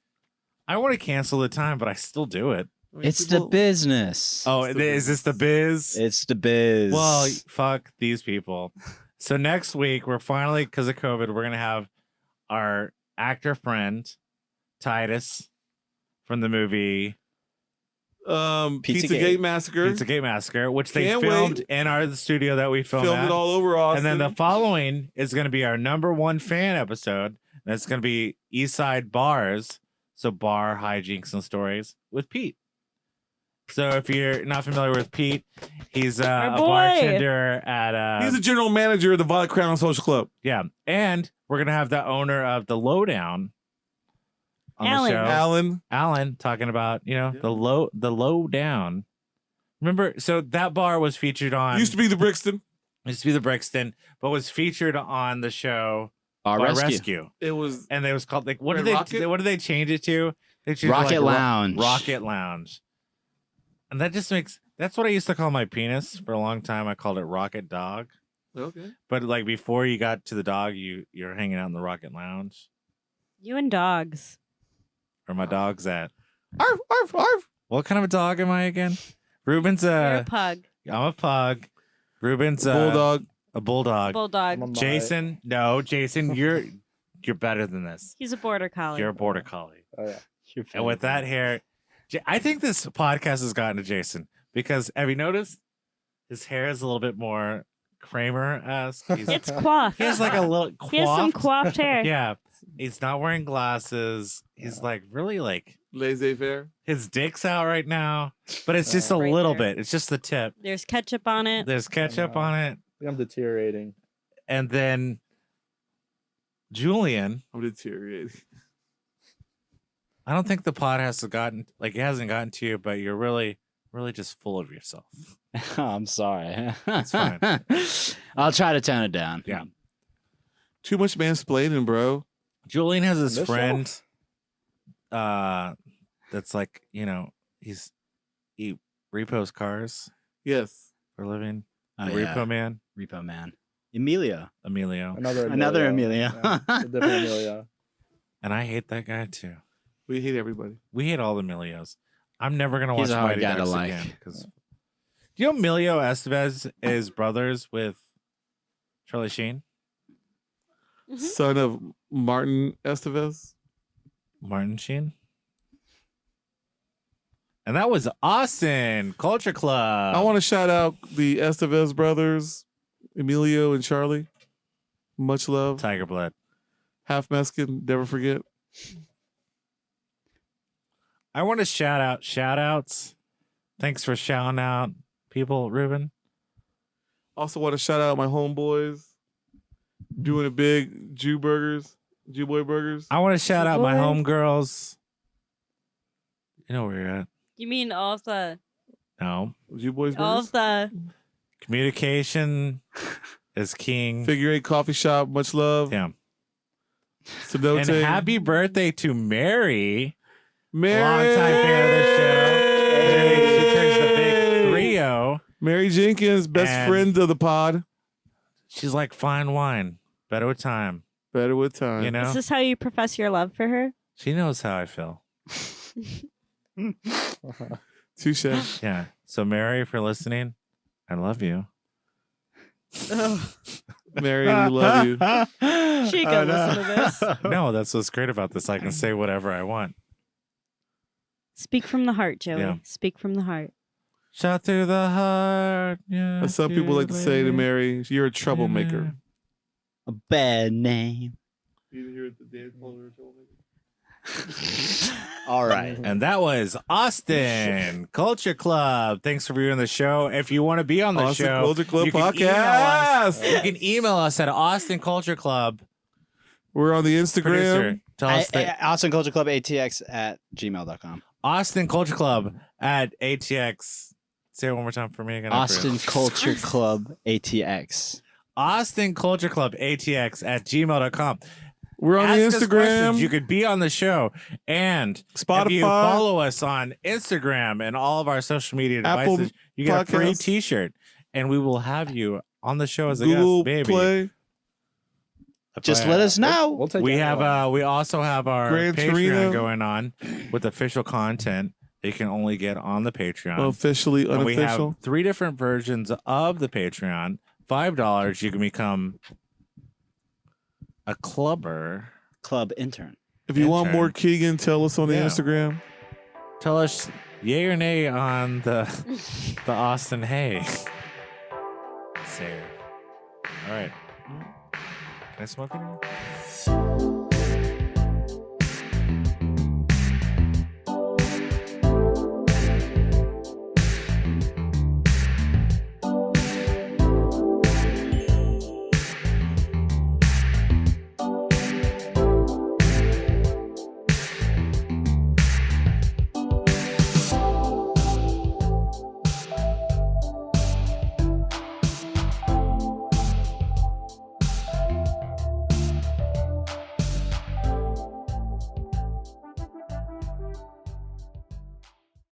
I want to cancel the time, but I still do it. I mean, It's the business. Oh, It's the is this the biz? It's the biz. Well, fuck these people. So next week, we're finally, because of COVID, we're going to have our actor friend, Titus, from the movie Pizzagate Massacre. Pizzagate Massacre, which they Can't filmed wait. in the studio that we filmed Filmed at. it all over Austin. And then the following is going to be our #1 fan episode. And it's going to be Eastside Bars. So bar hijinks and stories with Pete. So if you're not familiar with Pete, he's a Our boy. bartender at He's the general manager of the Violet Crown Social Club. yeah. And we're going to have the owner of the Lowdown on Alan. the show. Alan talking about, the Lowdown. Remember, so that bar was featured on Used to be the Brixton. the Brixton, but was featured on the show Our Bar rescue. It was And it was called like what Wait, did Rocket? what did they change it to? They changed it Rocket like Lounge. Rocket Lounge. And that just that's what I used to call my penis for a long time. I called it Rocket Dog. okay. But like before you got to the dog, you're hanging out in the Rocket Lounge. You and dogs. Where my dog's at. Arf, arf, arf. What kind of a dog am I again? Ruben's You're a pug. I'm a pug. Ruben's Bulldog. a bulldog. Bulldog. I'm a Jason, no, Jason, you're better than this. He's a border collie. You're a border collie. Oh yeah. And with that hair, I think this podcast has gotten to Jason because have you noticed his hair is a little bit more Kramer-esque? It's coiffed. He has like a little He has some coiffed. coiffed hair. Yeah, he's not wearing glasses. He's like really like Laissez-faire. his dick's out right now, but it's just a Right little there. bit. It's just the tip. There's ketchup on it. There's ketchup know. on it, I think I'm deteriorating. and then Julian. I'm deteriorating. I don't think the pod has gotten it hasn't gotten to you, but you're really, really just full of yourself. I'm sorry. It's fine. I'll try to tone it down. Yeah. Too much mansplaining, bro. Julian has his This show? friend that's like, he repos cars Yes. for a living. Oh, The yeah. Repo Man, Repo Man. Emilio. Emilio. Emilio. Another Emilio. Yeah, a different Emilio. And I hate that guy too. We hate everybody. We hate all the Emilios. I'm never gonna watch He's a hard Mighty guy to Ducks like. again. Do you know Emilio Estevez is brothers with Charlie Sheen? Mhm. Son of Martin Estevez. Martin Sheen? And that was Austin Culture Club. I want to shout out the Estevez brothers, Emilio and Charlie. Much love. Tiger Blood. Half Mexican, never forget. I want to shout outs. Thanks for shouting out people, Ruben. Also want to shout out my homeboys doing a big Jew boy burgers. I want to shout out my Boy. homegirls. You know where you're at. You mean all of the No. Jew boys all burgers. of the Communication is king. Figure 8 coffee shop, much love. Yeah. Sedote. And happy birthday to Mary. Mary. Longtime fan of the show. Mary, she turns the big 3-0. Mary Jenkins, best And- friend of the pod. She's like fine wine. Better with time. Better with time. You know? Is this how you profess your love for her? She knows how I feel. Touche. Yeah. So Mary, if you're listening, I love you. Mary, we love you. She can listen to this. No, that's what's great about this. I can say whatever I want. Speak from the heart, Joey. Yeah. Speak from the heart. Shot through the heart. Yeah. As some people like to say to Mary, you're a troublemaker. A bad name. You hear the dance called her a troublemaker? All right. And that was Austin Culture Club. Thanks for viewing the show. If you want to be on the Austin show, Culture Club you can podcast. You can email us at Austin Culture Club. We're on the Instagram. Producer, tell us that Austin Culture Club ATX at gmail.com. Austin Culture Club at ATX. Say it one more time for me again. Austin Culture Club ATX. Austin Culture Club ATX at gmail.com. We're on the Ask us Instagram. questions. You could be on the show. And Spotify. if you follow us on Instagram and all of our social media Apple devices, you get a free Podcasts. t-shirt. And we will have you on the show as a Google guest, baby. Play. Just let us know. We'll take We anyone. have we also have our Gran Patreon Torino. going on with official content that you can only get on the Patreon. Officially, And we unofficial. have 3 different versions of the Patreon. $5, you can become a clubber. Club intern. If you want intern. more Keegan, tell us on the Yeah. Instagram. Tell us yay or nay on the Austin Hay. Say it. All right. Can I smoke in here?